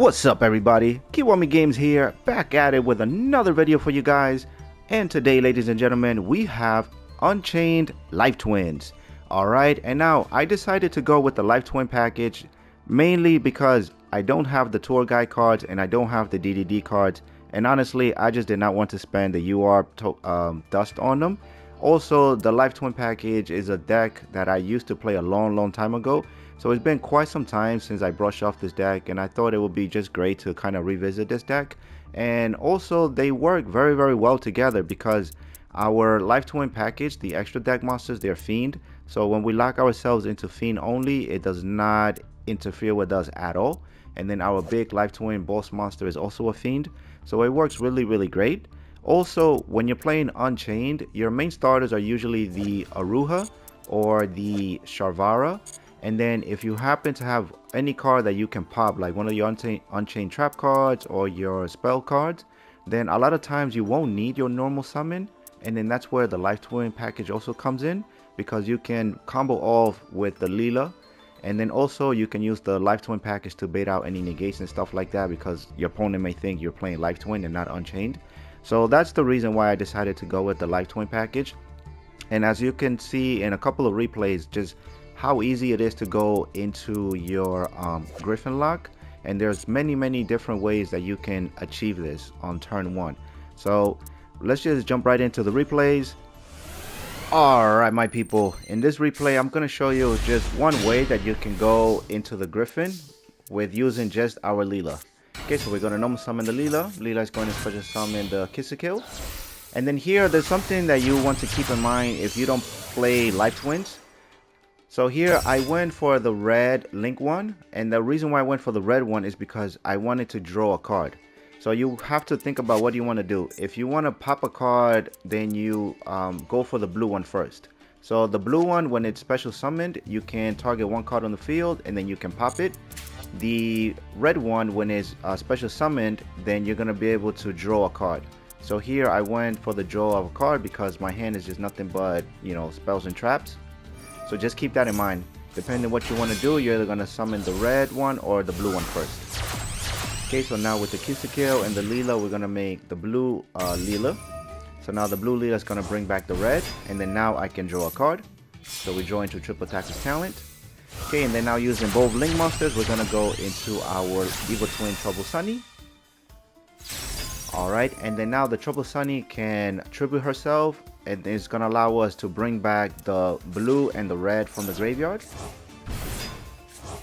What's up everybody, Kiwami Games here, back at it with another video for you guys. And today, ladies and gentlemen, we have Unchained Live Twins. Alright, and now I decided to go with the Live Twin package mainly because I don't have the tour guide cards and I don't have the DDD cards, and honestly I just did not want to spend the UR dust on them. Also, the Live Twin package is a deck that I used to play a long time ago. So it's been quite some time since I brushed off this deck, and I thought it would be just great to kind of revisit this deck. And also they work very well together because our Live Twin package, the extra deck monsters, they're Fiend. So when we lock ourselves into Fiend only, it does not interfere with us at all. And then our big Live Twin boss monster is also a Fiend. So it works really great. Also, when you're playing Unchained, your main starters are usually the Aruha or the Sharvara. And then if you happen to have any card that you can pop, like one of your Unchained Trap cards or your spell cards, then a lot of times you won't need your normal summon. And then that's where the Live Twin package also comes in, because you can combo off with the Leela. And then also you can use the Live Twin package to bait out any negates and stuff like that, because your opponent may think you're playing Live Twin and not Unchained. So that's the reason why I decided to go with the Live Twin package. And as you can see in a couple of replays, just how easy it is to go into your Gryphon lock, and there's many different ways that you can achieve this on turn 1. So let's just jump right into the replays. Alright my people, in this replay I'm going to show you just one way that you can go into the Gryphon with using just our Leela. Okay, so we're going to normal summon the Leela. Leela is going to special summon the Kill. And then here there's something that you want to keep in mind if you don't play Live Twins. So here I went for the red Link one, and the reason why I went for the red one is because I wanted to draw a card. So you have to think about what you want to do. If you want to pop a card, then you go for the blue one first. So the blue one, when it's special summoned, you can target one card on the field and then you can pop it. The red one, when it's special summoned, then you're going to be able to draw a card. So here I went for the draw of a card because my hand is just nothing but, you know, spells and traps. So just keep that in mind. Depending on what you want to do, you're either going to summon the red one or the blue one first. Okay, so now with the Kill and the Leela, we're going to make the blue Leela. So now the blue Leela is going to bring back the red, and then now I can draw a card. So we draw into Triple Attack's Talent. Okay, and then now using both Link monsters, we're going to go into our Evil Twin Trouble Sunny. Alright, and then now the Trouble Sunny can tribute herself, and it's going to allow us to bring back the blue and the red from the graveyard.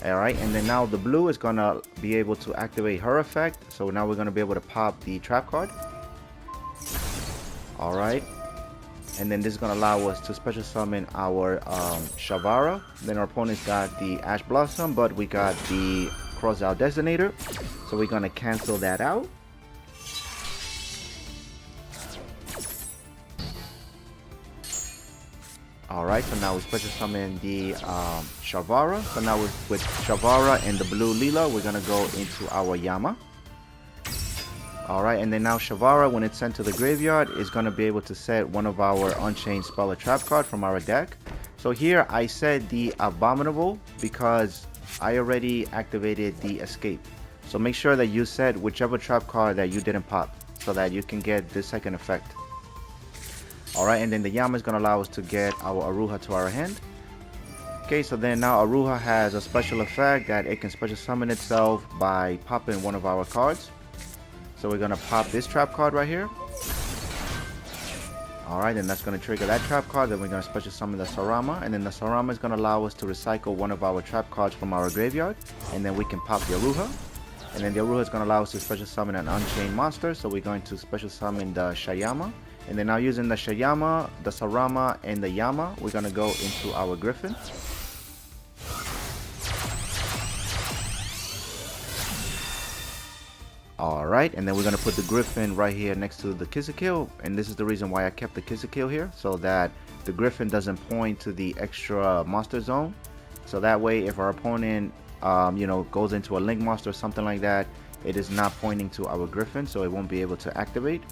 Alright, and then now the blue is going to be able to activate her effect, so now we're going to be able to pop the trap card. Alright, and then this is going to allow us to special summon our Sharvara. Then our opponent's got the Ash Blossom, but we got the Cross Out Designator, so we're going to cancel that out. Alright, so now we special summon the Sharvara. So now with Sharvara and the blue Leela, we're going to go into our Yama. Alright, and then now Sharvara, when it's sent to the graveyard, is going to be able to set one of our Unchained Spell or Trap card from our deck. So here I set the Abominable because I already activated the Escape. So make sure that you set whichever trap card that you didn't pop so that you can get this second effect. Alright, and then the Yama is going to allow us to get our Aruha to our hand. Okay, so then now Aruha has a special effect that it can special summon itself by popping one of our cards. So we're going to pop this trap card right here. Alright, and that's going to trigger that trap card. Then we're going to special summon the Sarama, and then the Sarama is going to allow us to recycle one of our trap cards from our graveyard, and then we can pop the Aruha. And then the Aruha is going to allow us to special summon an Unchained monster, so we're going to special summon the Shayama. And then now using the Shayama, the Sarama, and the Yama, we're going to go into our Gryphon. Alright, and then we're going to put the Gryphon right here next to the Kill. And this is the reason why I kept the Kill here, so that the Gryphon doesn't point to the extra monster zone. So that way, if our opponent you know, goes into a Link monster or something like that, it is not pointing to our Gryphon, so it won't be able to activate.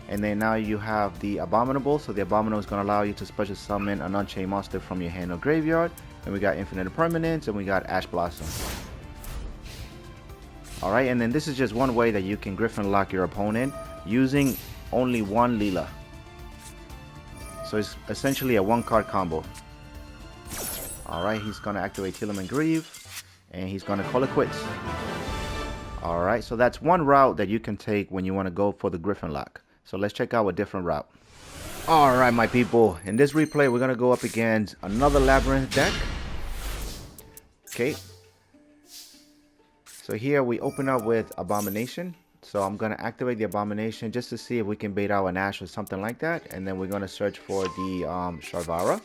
And then now you have the Abominable, so the Abominable is going to allow you to special summon an Unchained monster from your hand or graveyard. And we got Infinite Permanence, and we got Ash Blossom. Alright, and then this is just one way that you can Gryphon lock your opponent using only one Leela. So it's essentially a one card combo. Alright, he's going to activate Telemon Grieve, and he's going to call it quits. Alright, so that's one route that you can take when you want to go for the Gryphon lock. So let's check out a different route. Alright, my people, in this replay we're going to go up against another Labrynth deck. Okay. So here we open up with Abomination. So I'm going to activate the Abomination just to see if we can bait out an Ash or something like that. And then we're going to search for the Sharvara.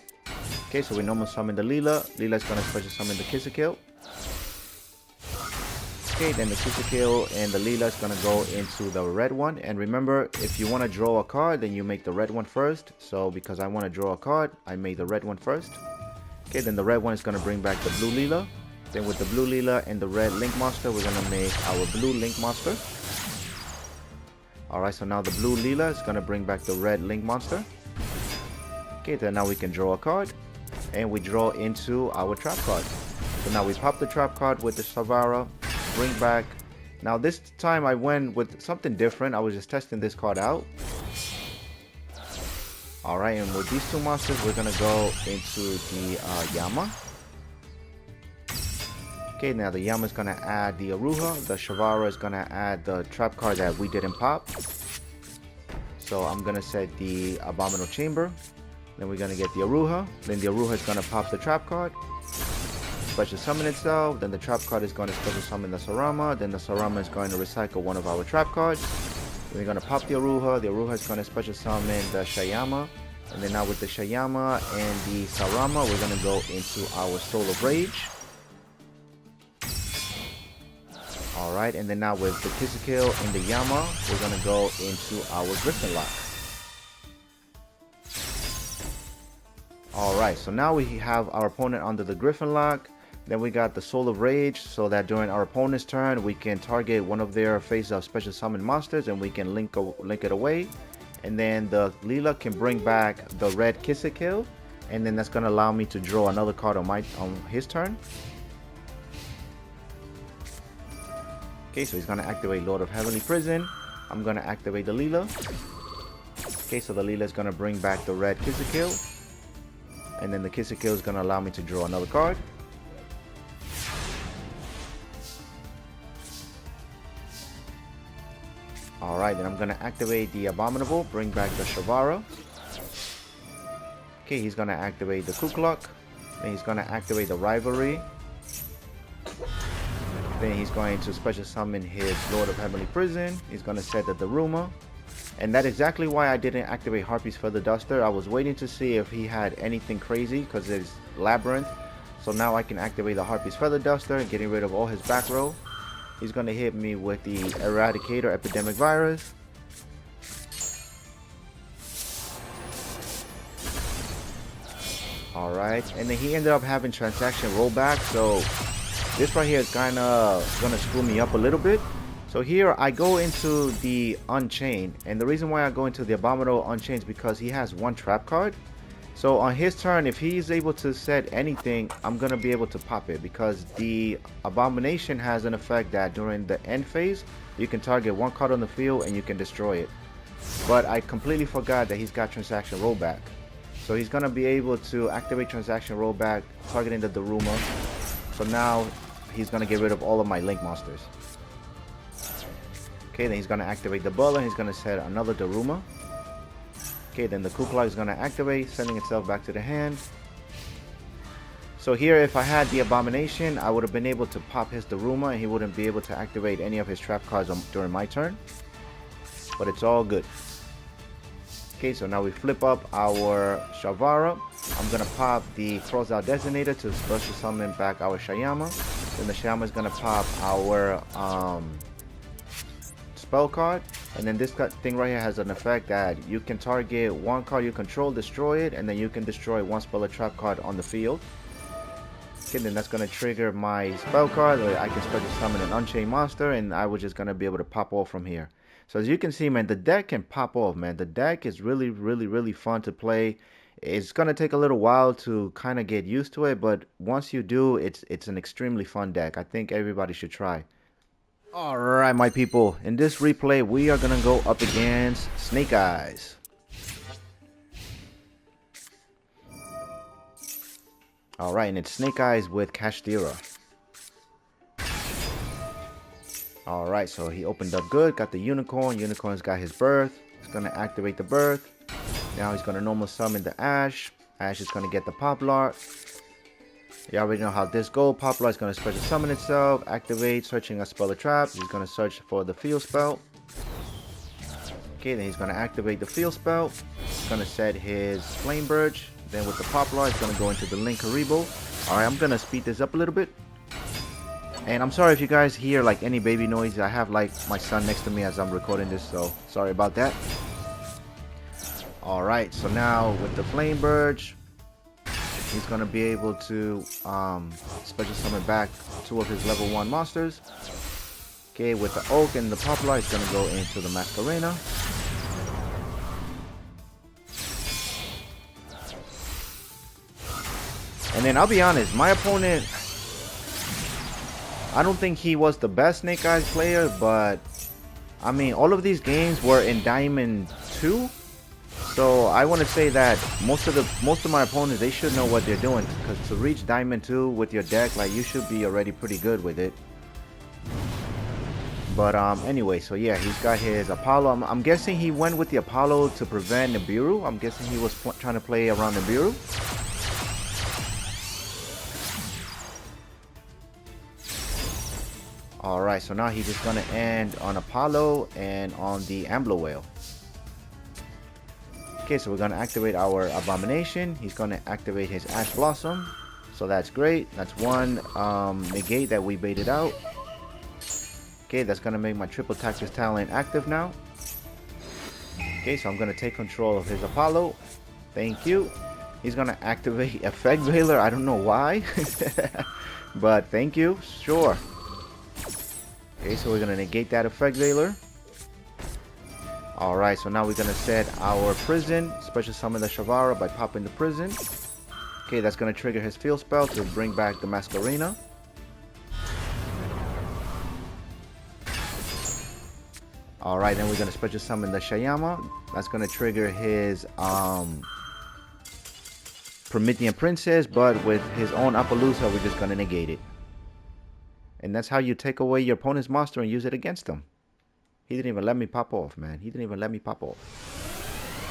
Okay, so we normal summon the Leela. Leela's going to special summon the Kissakill. Okay, then the Kissakill and the Leela is going to go into the red one. And remember, if you want to draw a card, then you make the red one first. So because I want to draw a card, I made the red one first. Okay, then the red one is going to bring back the blue Leela. Then with the blue Leela and the red Link Monster, we're going to make our blue Link Monster. Alright, so now the blue Leela is going to bring back the red Link Monster. Okay, then now we can draw a card. And we draw into our trap card. So now we pop the trap card with the Sharvara. Bring back. Now this time I went with something different. I was just testing this card out. Alright, and with these two monsters, we're going to go into the Yama. Okay, now the Yama is going to add the Aruha. The Sharvara is going to add the trap card that we didn't pop. So I'm going to set the Abominable Chamber. Then we're going to get the Aruha. Then the Aruha is going to pop the trap card. Special summon itself. Then the trap card is going to special summon the Sarama. Then the Sarama is going to recycle one of our trap cards. Then we're going to pop the Aruha. The Aruha is going to special summon the Shayama. And then now with the Shayama and the Sarama, we're going to go into our Soul of Rage. Alright, and then now with the Kissakill and the Yama, we're going to go into our Gryphon lock. Alright, so now we have our opponent under the Gryphon lock. Then we got the Soul of Rage, so that during our opponent's turn, we can target one of their face-up special summon monsters and we can link it away. And then the Leela can bring back the red Kissakill, and then that's going to allow me to draw another card on his turn. Okay, so he's going to activate Lord of Heavenly Prison. I'm going to activate the Leela. Okay, so the Leela is going to bring back the red Kissakill. And then the Kissakill is going to allow me to draw another card. Alright, then I'm going to activate the Abominable, bring back the Sharvara. Okay, he's going to activate the Kukluk. Then he's going to activate the Rivalry. Then he's going to special summon his Lord of Heavenly Prison. He's going to set the Daruma. And that's exactly why I didn't activate Harpy's Feather Duster. I was waiting to see if he had anything crazy because it's Labrynth. So now I can activate the Harpy's Feather Duster, getting rid of all his back row. He's going to hit me with the Eradicator Epidemic Virus. Alright, and then he ended up having Transaction Rollback. So this right here is kind of going to screw me up a little bit. So here I go into the Unchained, and the reason why I go into the Abominable Unchained is because he has one trap card. So on his turn, if he's able to set anything, I'm going to be able to pop it, because the Abomination has an effect that during the end phase, you can target one card on the field and you can destroy it. But I completely forgot that he's got Transaction Rollback. So he's going to be able to activate Transaction Rollback, targeting the Daruma. So now he's going to get rid of all of my Link monsters. Okay, then he's going to activate the Butler, and he's going to set another Daruma. Okay, then the Kukluk is going to activate, sending itself back to the hand. So here, if I had the Abomination, I would have been able to pop his Daruma, and he wouldn't be able to activate any of his trap cards during my turn. But it's all good. Okay, so now we flip up our Sharvara. I'm going to pop the Cross Out Designator to special summon back our Shayama. Then the Shayama is going to pop our spell card, and then this thing right here has an effect that you can target one card you control, destroy it, and then you can destroy one spell or trap card on the field. Okay, then that's going to trigger my spell card. I can special summon an Unchained monster, and I was just going to be able to pop off from here. So as you can see, man, the deck can pop off, man. The deck is really fun to play. It's going to take a little while to kind of get used to it, but once you do, it's an extremely fun deck. I think everybody should try. Alright, my people, in this replay we are gonna go up against Snake Eyes. Alright, and it's Snake Eyes with Kashtira. Alright, so he opened up good, got the Unicorn. Unicorn's got his Birth. He's gonna activate the Birth. Now he's gonna normal summon the Ash. Ash is gonna get the Poplar. You already know how this goes. Poplar is going to special summon itself, activate, searching a spell or trap. He's going to search for the field spell. Okay, then he's going to activate the field spell. He's going to set his Flame Birch. Then with the Poplar, he's going to go into the Link Karibo. Alright, I'm going to speed this up a little bit. And I'm sorry if you guys hear like any baby noise. I have like my son next to me as I'm recording this, so sorry about that. Alright, so now with the Flame Birch, he's going to be able to special summon back 2 of his level 1 monsters. Okay, with the Oak and the Poplar, he's going to go into the Masquerena. And then I'll be honest, my opponent, I don't think he was the best Snake Eyes player, but I mean, all of these games were in Diamond 2. So I want to say that most of my opponents, they should know what they're doing, because to reach Diamond 2 with your deck, like, you should be already pretty good with it. But anyway, so yeah, he's got his Apollo. I'm guessing he went with the Apollo to prevent Nibiru. I'm guessing he was trying to play around Nibiru. Alright, so now he's just gonna end on Apollo and on the Ambler Whale. Okay, so we're going to activate our Abomination. He's going to activate his Ash Blossom. So that's great. That's one negate that we baited out. Okay, that's going to make my Triple Tactus Talent active now. Okay, so I'm going to take control of his Apollo. Thank you. He's going to activate Effect Veiler. I don't know why. But thank you. Sure. Okay, so we're going to negate that Effect Veiler. Alright, so now we're going to set our Prison, special summon the Shavara by popping the Prison. Okay, that's going to trigger his field spell to bring back the Masquerena. Alright, then we're going to special summon the Shayama. That's going to trigger his Promethean Princess, but with his own Appaloosa, we're just going to negate it. And that's how you take away your opponent's monster and use it against them. He didn't even let me pop off, man. He didn't even let me pop off.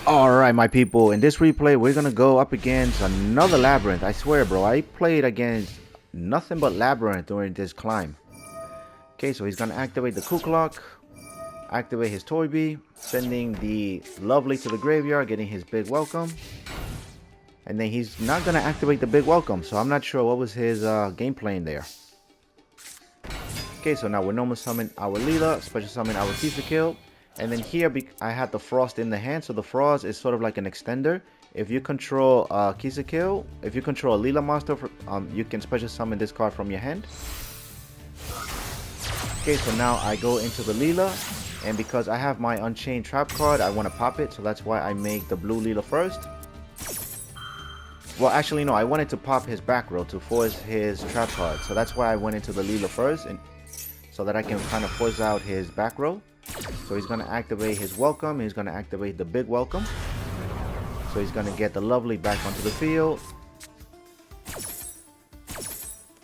Alright, my people. In this replay, we're going to go up against another Labrynth. I swear, bro. I played against nothing but Labrynth during this climb. Okay, so he's going to activate the Kuklok. Activate his Toybi. Sending the Lovely to the graveyard. Getting his Big Welcome. And then he's not going to activate the Big Welcome. So I'm not sure what was his game plan there. Okay, so now we're normal summon our Leela, special summon our Kill, and then here I had the Frost in the hand, so the Frost is sort of like an extender. If you control Kill, if you control a Leela monster, you can special summon this card from your hand. Okay, so now I go into the Leela, and because I have my Unchained Trap card, I want to pop it, so that's why I make the blue Leela first. Well, actually, no, I wanted to pop his back row to force his trap card, so that's why I went into the Leela first, and so that I can kind of force out his back row. So he's going to activate his Welcome. He's going to activate the Big Welcome. So he's going to get the Lovely back onto the field.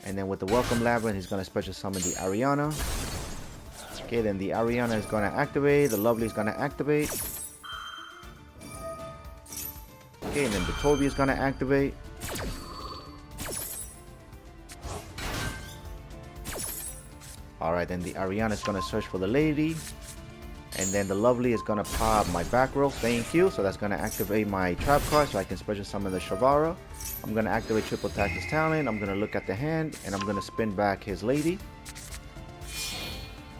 And then with the Welcome Labrynth, he's going to special summon the Ariana. Okay, then the Ariana is going to activate. The Lovely is going to activate. Okay, and then the Toby is going to activate. Alright, then the Ariana is going to search for the Lady. And then the Lovely is going to pop my back row. Thank you. So that's going to activate my trap card so I can special summon the Shavara. I'm going to activate Triple Tactus Talent. I'm going to look at the hand. And I'm going to spin back his Lady.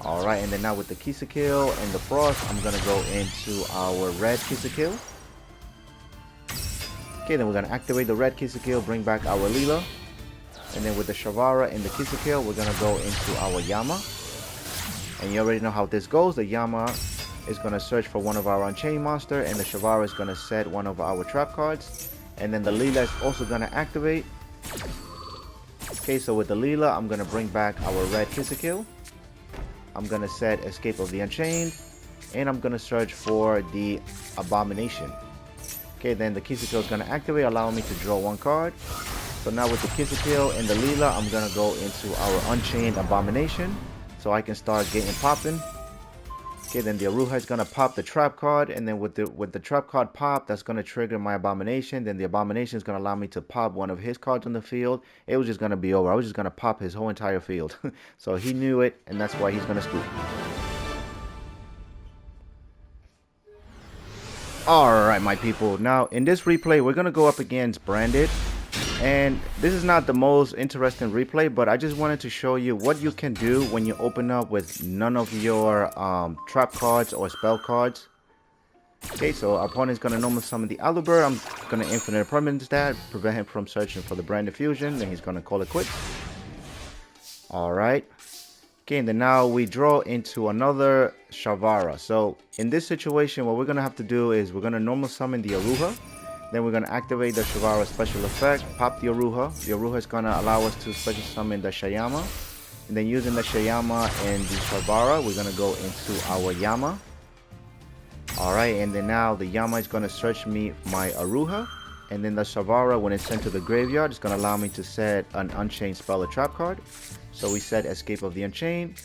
Alright, and then now with the Kill and the Frost, I'm going to go into our red Kill. Okay, then we're going to activate the red Kill, bring back our Leela. And then with the Shavara and the Kill, we're going to go into our Yama. And you already know how this goes. The Yama is going to search for one of our Unchained monster. And the Shavara is going to set one of our trap cards. And then the Leela is also going to activate. Okay, so with the Leela, I'm going to bring back our red Kill. I'm gonna set Escape of the Unchained, and I'm gonna search for the Abomination. Okay, then the Kill is gonna activate, allowing me to draw 1 card. So now with the Kill and the Leela, I'm gonna go into our Unchained Abomination, so I can start getting popping. Okay, then the Aruha is gonna pop the trap card, and then with the trap card pop, that's gonna trigger my Abomination. Then the Abomination is gonna allow me to pop one of his cards on the field. It was just gonna be over. I was just gonna pop his whole entire field. So he knew it, and that's why he's gonna scoop. Alright, my people. Now in this replay, we're gonna go up against Branded. And this is not the most interesting replay, but I just wanted to show you what you can do when you open up with none of your trap cards or spell cards. Okay, so our opponent's going to normal summon the Aluber. I'm going to infinite permanence that, prevent him from searching for the Branded Fusion. Then he's going to call it quits. Alright. Okay, and then now we draw into another Shavara. So in this situation, what we're going to have to do is we're going to normal summon the Aruha. Then we're going to activate the Shavara special effect, pop the Aruha. The Aruha is going to allow us to special summon the Shayama. And then using the Shayama and the Shavara, we're going to go into our Yama. Alright, and then now the Yama is going to search me my Aruha. And then the Shavara, when it's sent to the graveyard, is going to allow me to set an Unchained spell or trap card. So we set Escape of the Unchained.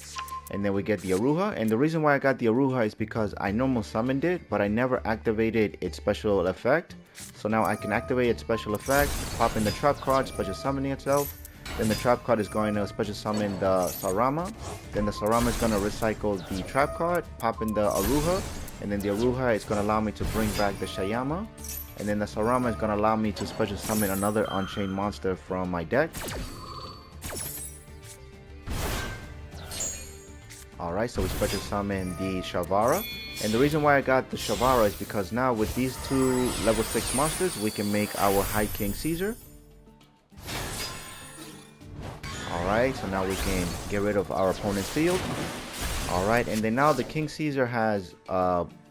And then we get the Aruha. And the reason why I got the Aruha is because I normal summoned it, but I never activated its special effect. So now I can activate its special effect, pop in the trap card, special summoning itself. Then the trap card is going to special summon the Sarama. Then the Sarama is going to recycle the trap card, pop in the Aruha. And then the Aruha is going to allow me to bring back the Shayama. And then the Sarama is going to allow me to special summon another Unchained monster from my deck. Alright, so we special summon the Shavara. And the reason why I got the Shavara is because now with these 2 level 6 monsters, we can make our High King Caesar. Alright, so now we can get rid of our opponent's field. Alright, and then now the King Caesar has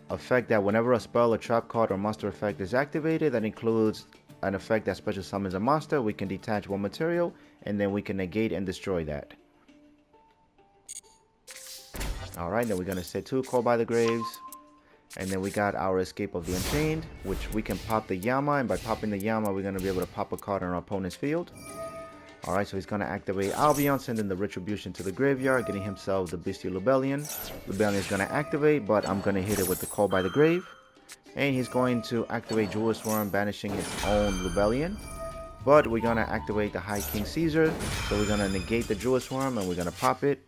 effect that whenever a spell, a trap card, or monster effect is activated, that includes an effect that special summons a monster, we can detach 1 material, and then we can negate and destroy that. Alright, then we're going to set 2 Call by the Graves. And then we got our Escape of the Unchained, which we can pop the Yama. And by popping the Yama, we're going to be able to pop a card on our opponent's field. Alright, so he's going to activate Albion, sending the Retribution to the graveyard, getting himself the Bestial Lubellion. Lubellion is going to activate, but I'm going to hit it with the Call by the Grave. And he's going to activate Jewel Swarm, banishing his own Lubellion. But we're going to activate the High King Caesar. So we're going to negate the Jewel Swarm, and we're going to pop it.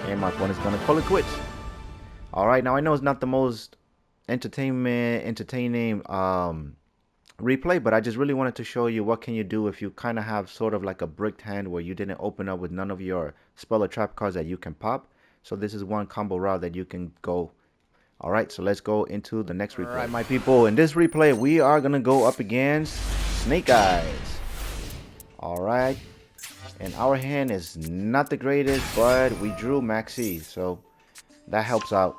And my opponent's gonna call it quits. Alright, now I know it's not the most entertaining replay, but I just really wanted to show you what can you do if you kind of have sort of like a bricked hand where you didn't open up with none of your spell or trap cards that you can pop. So this is one combo route that you can go. Alright, so let's go into the next replay. Alright, my people, in this replay we are gonna go up against Snake Eyes. Alright. And our hand is not the greatest, but we drew Maxi, so that helps out.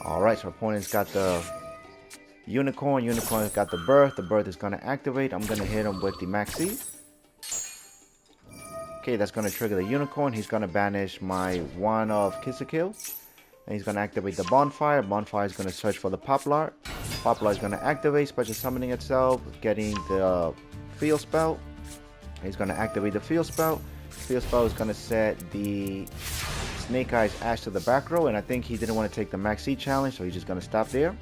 Alright, so our opponent's got the Unicorn. Unicorn's got the Birth. The Birth is going to activate. I'm going to hit him with the Maxi. Okay, that's going to trigger the Unicorn. He's going to banish my one of Kiss a Kill. And he's going to activate the Bonfire. Bonfire is going to search for the Poplar. Poplar is going to activate, special summoning itself, getting the Field Spell. He's going to activate the Field Spell. Field Spell is going to set the Snake Eyes Ash to the back row, and I think he didn't want to take the Maxi challenge, so he's just going to stop there.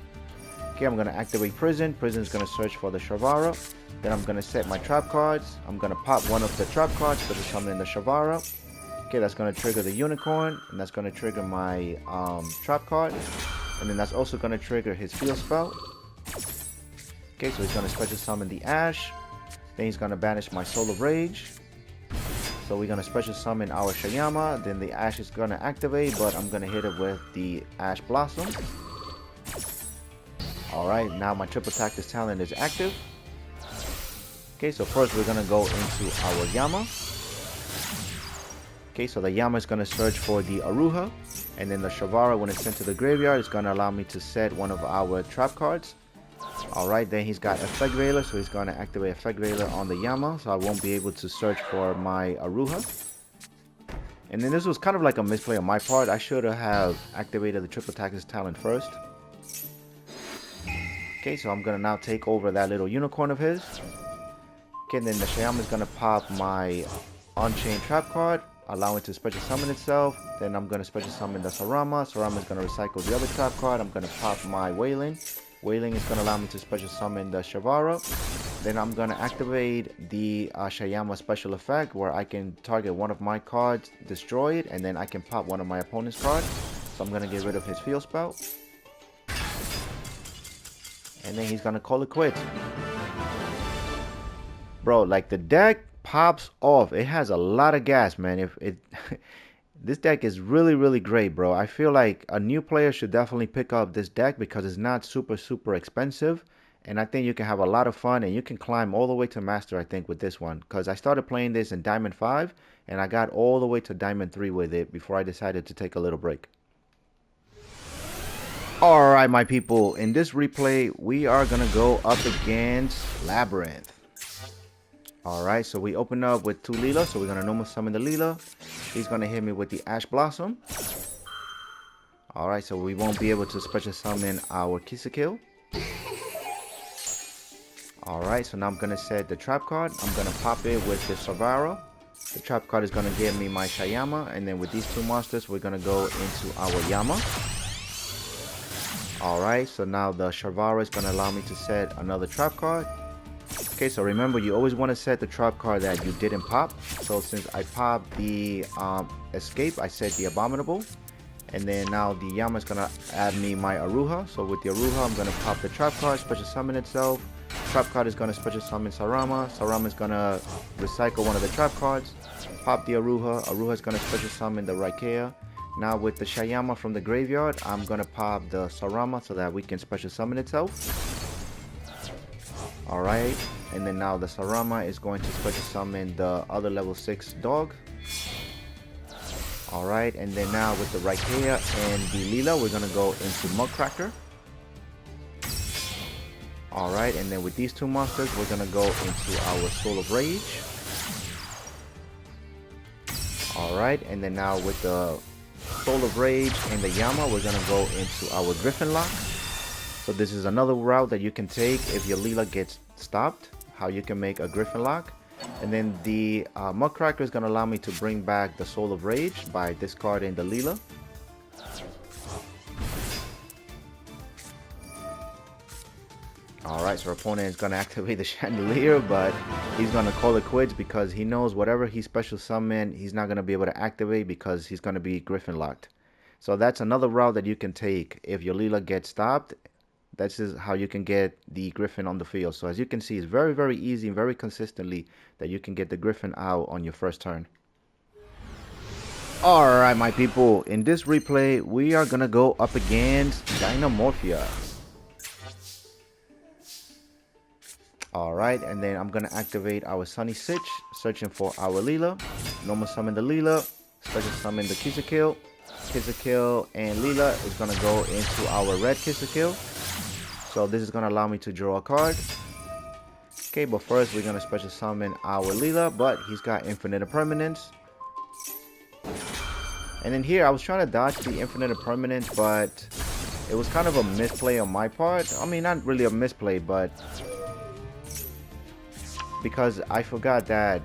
Okay, I'm going to activate Prison. Prison is going to search for the Shavara. Then I'm going to set my trap cards. I'm going to pop one of the trap cards for the summon in the Shavara. Okay, that's going to trigger the Unicorn, and that's going to trigger my trap card. And then that's also going to trigger his Field Spell. Okay, so he's going to special summon the Ash. Then he's going to banish my Soul of Rage. So we're going to special summon our Shayama. Then the Ash is going to activate, but I'm going to hit it with the Ash Blossom. Alright, now my Triple Tactics talent is active. Okay, so first we're going to go into our Yama. Okay, so the Yama is going to search for the Aruha. And then the Shavara, when it's sent to the graveyard, is going to allow me to set one of our trap cards. Alright, then he's got Effect Veiler, so he's going to activate Effect Veiler on the Yama, so I won't be able to search for my Aruha. And then this was kind of like a misplay on my part. I should have activated the triple attack's talent first. Okay, so I'm gonna now take over that little unicorn of his. Okay, then the Shayama is gonna pop my Unchained trap card, allow it to special summon itself. Then I'm gonna special summon the Sarama. Sarama is gonna recycle the other trap card. I'm gonna pop my Wailing. Wailing is gonna allow me to special summon the Shavara. Then I'm gonna activate the Shayama special effect, where I can target one of my cards, destroy it, and then I can pop one of my opponent's cards. So I'm gonna get rid of his field spell. And then he's gonna call it quits. Bro, like the deck pops off. It has a lot of gas, man. If it this deck is really great, bro. I feel like a new player should definitely pick up this deck because it's not super expensive, and I think you can have a lot of fun and you can climb all the way to master, I think, with this one, because I started playing this in Diamond 5 and I got all the way to Diamond 3 with it before I decided to take a little break. Alright, my people, in this replay we are gonna go up against Labrynth. Alright, so we open up with 2 Leela, so we're going to normal summon the Leela. He's going to hit me with the Ash Blossom. Alright, so we won't be able to special summon our Kill. Alright, so now I'm going to set the trap card. I'm going to pop it with the Savara. The trap card is going to give me my Shayama, and then with these 2 monsters, we're going to go into our Yama. Alright, so now the Shavara is going to allow me to set another trap card. Okay, so remember, you always want to set the trap card that you didn't pop. So since I popped the Escape, I set the Abominable. And then now the Yama is going to add me my Aruha. So with the Aruha, I'm going to pop the trap card, special summon itself. Trap card is going to special summon Sarama. Sarama is going to recycle one of the trap cards. Pop the Aruha. Aruha is going to special summon the Raikea. Now with the Shayama from the graveyard, I'm going to pop the Sarama so that we can special summon itself. Alright, and then now the Sarama is going to special summon the other level 6 dog. Alright, and then now with the Raikea and the Leela, we're going to go into Mudcracker. Alright, and then with these 2 monsters, we're going to go into our Soul of Rage. Alright, and then now with the Soul of Rage and the Yama, we're going to go into our Gryphon lock. So this is another route that you can take if your Leela gets stopped, how you can make a Gryphon lock. And then the Mudcracker is going to allow me to bring back the Soul of Rage by discarding the Leela. Alright, so our opponent is going to activate the Chandelier, but he's going to call it quits because he knows whatever he special summon, he's not going to be able to activate because he's going to be Gryphon locked. So that's another route that you can take if your Leela gets stopped. That's just how you can get the Gryphon on the field. So as you can see, it's very easy and very consistently that you can get the Gryphon out on your first turn. Alright, my people, in this replay, we are going to go up against Dinomorphia. Alright, and then I'm going to activate our Sunny Sitch, searching for our Leela. Normal summon the Leela, special summon the Kill. Kill and Leela is going to go into our red Kill. So this is going to allow me to draw a card. Okay, but first we're going to special summon our Leela, but he's got Infinite Impermanence. And then here I was trying to dodge the Infinite Impermanence, but it was kind of a misplay on my part. I mean, not really a misplay, but because I forgot that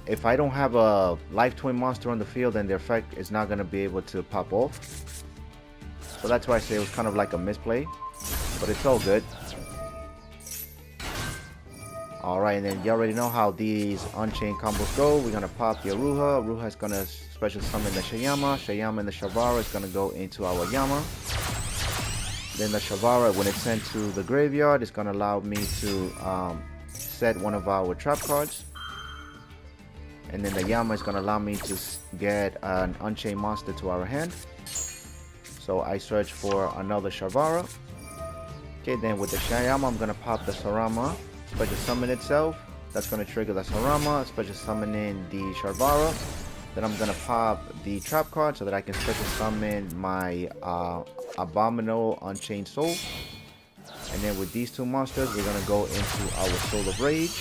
if I don't have a Live Twin monster on the field, then the effect is not going to be able to pop off. So that's why I say it was kind of like a misplay, but it's all good. Alright, and then you already know how these Unchained combos go. We're going to pop the Aruha. Aruha is going to special summon the Shayama. Shayama and the Shavara is going to go into our Yama. Then the Shavara, when it's sent to the graveyard, is going to allow me to set one of our trap cards. And then the Yama is going to allow me to get an Unchained monster to our hand. So I search for another Shavara. Okay, then with the Shayama, I'm going to pop the Sarama, special summon itself. That's going to trigger the Sarama, special summoning the Shavara. Then I'm going to pop the trap card so that I can special summon my Abominable Unchained Soul. And then with these 2 monsters, we're going to go into our Soul of Rage.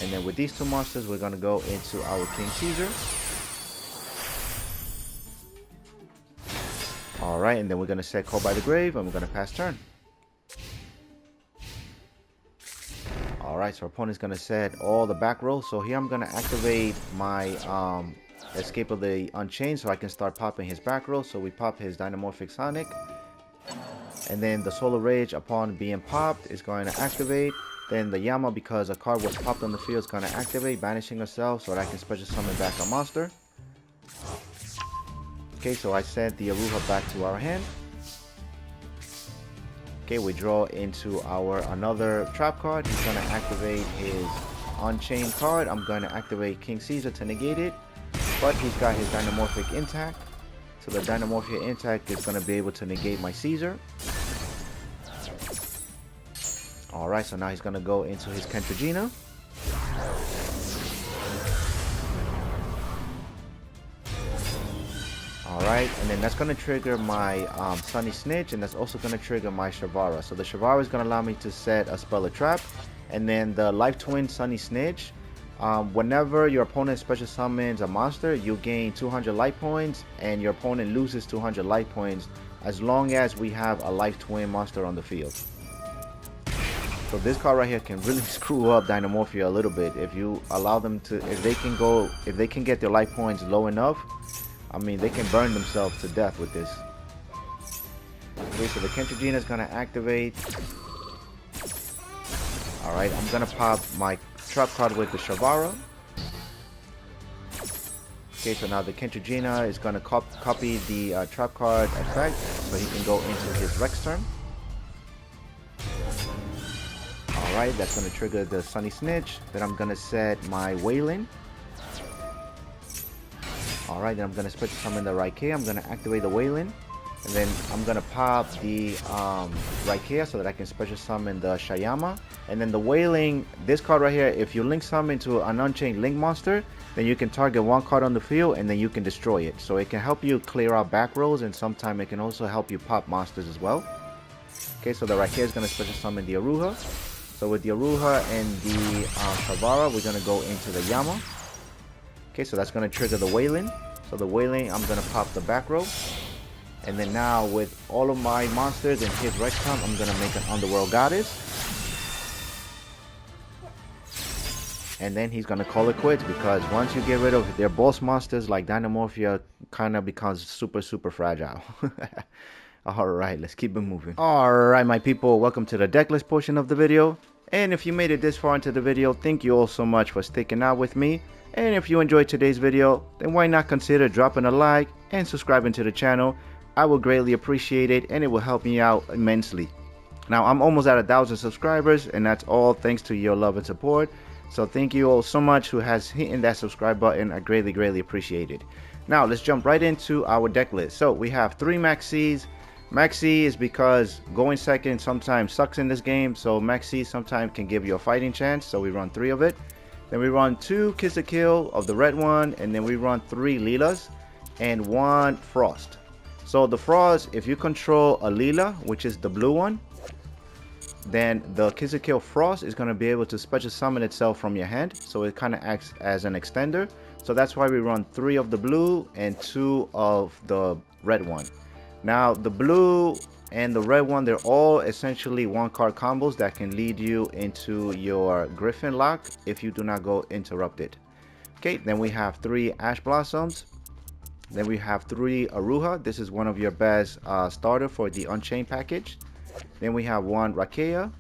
And then with these two monsters, we're gonna go into our King Caesar. Alright, and then we're gonna set Call by the Grave, and we're gonna pass turn. Alright, so our opponent's gonna set all the back row. So here I'm gonna activate my Escape of the Unchained so I can start popping his back row. So we pop his Dinomorphic Sonic. And then the Solar Rage, upon being popped, is going to activate. Then the Yama, because a card was popped on the field, is going to activate, banishing herself so that I can special summon back a monster. Okay, so I sent the Aruha back to our hand. Okay, we draw into our another trap card. He's going to activate his Unchained card. I'm going to activate King Caesar to negate it. But he's got his Dinomorphic intact. So the Dinomorphia intact is going to be able to negate my Caesar. Alright, so now he's going to go into his Kentragina. Alright, and then that's going to trigger my Sunny Snitch, and that's also going to trigger my Shavara. So the Shavara is going to allow me to set a spell or trap. And then the Live Twin Sunny Snitch, whenever your opponent special summons a monster, you gain 200 life points, and your opponent loses 200 life points as long as we have a Live Twin monster on the field. So this card right here can really screw up Dinomorphia a little bit if you allow them to, if they can get their life points low enough. I mean, they can burn themselves to death with this. Okay, so the Kentragina is going to activate. Alright, I'm going to pop my trap card with the Shavara. Okay, so now the Kentragina is going to copy the trap card effect so he can go into his Rex turn. Alright, that's going to trigger the Sunny Snitch. Then I'm going to set my Wailing. Alright, then I'm going to special summon the Raikea. I'm going to activate the Wailing. And then I'm going to pop the Raikea so that I can special summon the Shayama. And then the Wailing, this card right here, if you link summon to an Unchained Link monster, then you can target one card on the field and then you can destroy it. So it can help you clear out back rows, and sometimes it can also help you pop monsters as well. Okay, so the Raikea is going to special summon the Aruha. So with the Aruha and the Shavara, we're going to go into the Yama. Okay, so that's going to trigger the Wailing. So the Wailing, I'm going to pop the back row. And then now with all of my monsters in his Rex turn, I'm going to make an Underworld Goddess. And then he's going to call it quits, because once you get rid of their boss monsters like Dinomorphia, kind of becomes super fragile. Alright, let's keep it moving. Alright, my people, welcome to the decklist portion of the video. And if you made it this far into the video, thank you all so much for sticking out with me. And if you enjoyed today's video, then why not consider dropping a like and subscribing to the channel. I will greatly appreciate it, and it will help me out immensely. Now, I'm almost at 1,000 subscribers, and that's all thanks to your love and support. So thank you all so much who has hit that subscribe button. I greatly appreciate it. Now, let's jump right into our deck list. So we have 3 Max Cs. Max C is because going second sometimes sucks in this game, so Max C sometimes can give you a fighting chance, so we run 3 of it. Then we run 2 Kiss the Kill of the red one, and then we run 3 Leelas and 1 Frost. So the Frost, if you control a Leela, which is the blue one, then the Kiss the Kill Frost is going to be able to special summon itself from your hand, so it kind of acts as an extender. So that's why we run 3 of the blue and 2 of the red one. Now the blue and the red one, they're all essentially 1-card combos that can lead you into your Gryphon lock if you do not go interrupted. Okay, then we have 3 Ash Blossoms. Then we have 3 Aruha. This is one of your best starter for the Unchained package. Then we have 1 Raikea.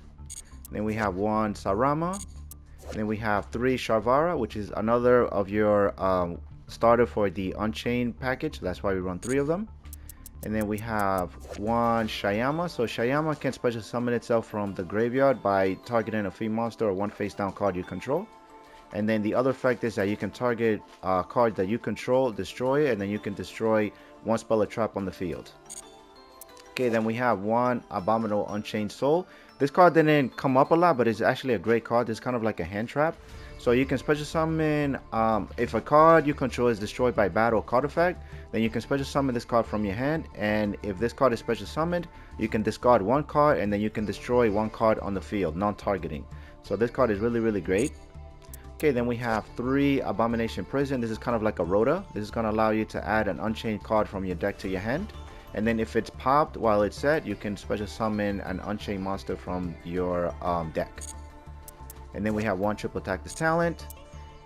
Then we have 1 Sarama. Then we have 3 Shavara, which is another of your starter for the Unchained package. That's why we run 3 of them. And then we have 1 Shayama. So Shayama can special summon itself from the graveyard by targeting a free monster or 1 face down card you control. And then the other effect is that you can target a card that you control, destroy it, and then you can destroy 1 spell or trap on the field. Okay, then we have 1 Abominable Unchained Soul. This card didn't come up a lot, but it's actually a great card. It's kind of like a hand trap. So you can special summon, if a card you control is destroyed by battle card effect, then you can special summon this card from your hand. And if this card is special summoned, you can discard 1 card, and then you can destroy 1 card on the field, non-targeting. So this card is really great. Okay, then we have 3 Abomination Prison. This is kind of like a rota. This is going to allow you to add an Unchained card from your deck to your hand. And then if it's popped while it's set, you can special summon an Unchained monster from your deck. And then we have 1 Triple Tactics Talent.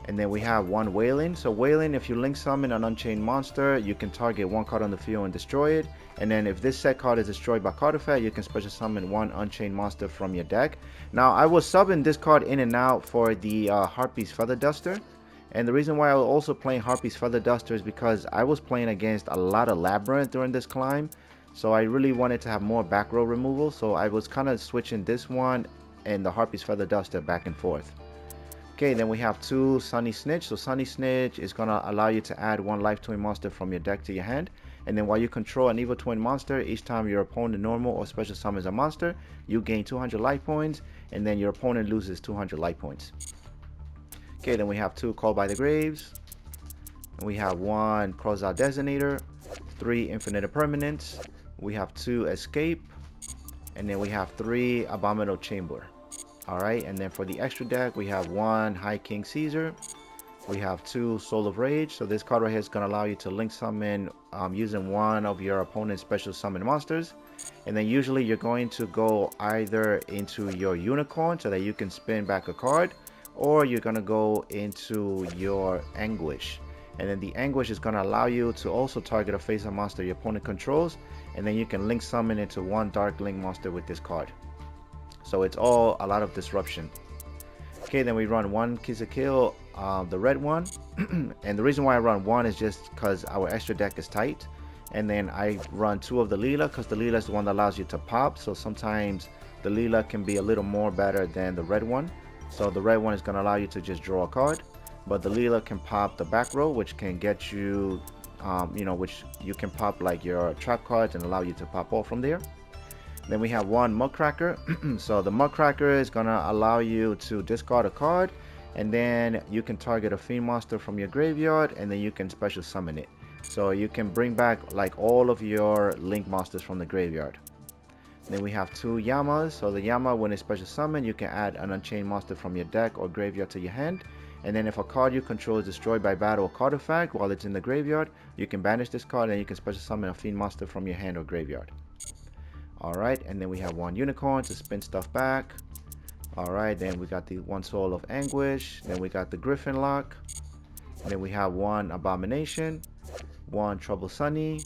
And then we have 1 Wailing. So Wailing, if you link summon an Unchained monster, you can target 1 card on the field and destroy it. And then if this set card is destroyed by card effect, you can special summon 1 Unchained monster from your deck. Now I was subbing this card in and out for the Harpy's Feather Duster. And the reason why I was also playing Harpy's Feather Duster is because I was playing against a lot of Labrynth during this climb. So I really wanted to have more back row removal. So I was kind of switching this one and the Harpy's Feather Duster back and forth. Okay, then we have 2 Sunny Snitch. So Sunny Snitch is going to allow you to add 1 Life Twin monster from your deck to your hand. And then while you control an Evil Twin monster, each time your opponent normal or special summons a monster, you gain 200 life points, and then your opponent loses 200 life points. Okay, then we have 2 Call by the Graves. And we have 1 Crossout Designator, 3 Infinite Permanents. We have 2 Escape, and then we have 3 Abominable Chamber. Alright, and then for the extra deck, we have 1 High King Caesar. We have 2 Soul of Rage. So this card right here is going to allow you to link summon using 1 of your opponent's special summon monsters. And then usually you're going to go either into your Unicorn so that you can spin back a card, or you're going to go into your Anguish. And then the Anguish is going to allow you to also target a face-up monster your opponent controls, and then you can link summon into 1 Dark Link monster with this card. So it's all a lot of disruption. Okay, then we run 1 Kiss a Kill, the red one. And the reason why I run 1 is just because our extra deck is tight. And then I run 2 of the Leela because the Leela is the one that allows you to pop. So sometimes the Leela can be a little more better than the red one. So the red one is going to allow you to just draw a card. But the Leela can pop the back row, which can get you, which you can pop like your trap cards and allow you to pop off from there. Then we have 1 Mudcracker. So the Mudcracker is going to allow you to discard a card, and then you can target a Fiend monster from your graveyard, and then you can special summon it. So you can bring back like all of your Link monsters from the graveyard. Then we have 2 Yamas. So the Yama, when it's special summon, you can add an Unchained monster from your deck or graveyard to your hand. And then if a card you control is destroyed by battle or card effect while it's in the graveyard, you can banish this card and you can special summon a Fiend monster from your hand or graveyard. Alright, and then we have 1 Unicorn to spin stuff back. Alright, then we got the 1 Soul of Anguish. Then we got the Gryphon lock. Then we have 1 Abomination, 1 Trouble Sunny,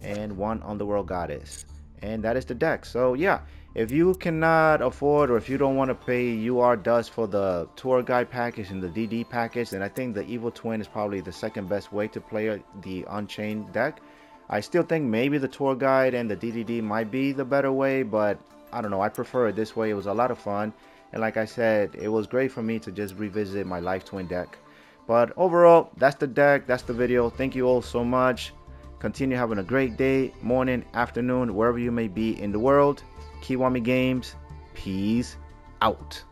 and 1 Underworld Goddess. And that is the deck. So yeah, if you cannot afford, or if you don't want to pay UR dust for the tour guide package and the DD package, then I think the Evil Twin is probably the second best way to play the Unchained deck. I still think maybe the tour guide and the DDD might be the better way, but I don't know, I prefer it this way. It was a lot of fun, and like I said, it was great for me to just revisit my Life Twin deck. But overall, that's the deck, that's the video. Thank you all so much. Continue having a great day, morning, afternoon, wherever you may be in the world. Kiwami Games, peace out.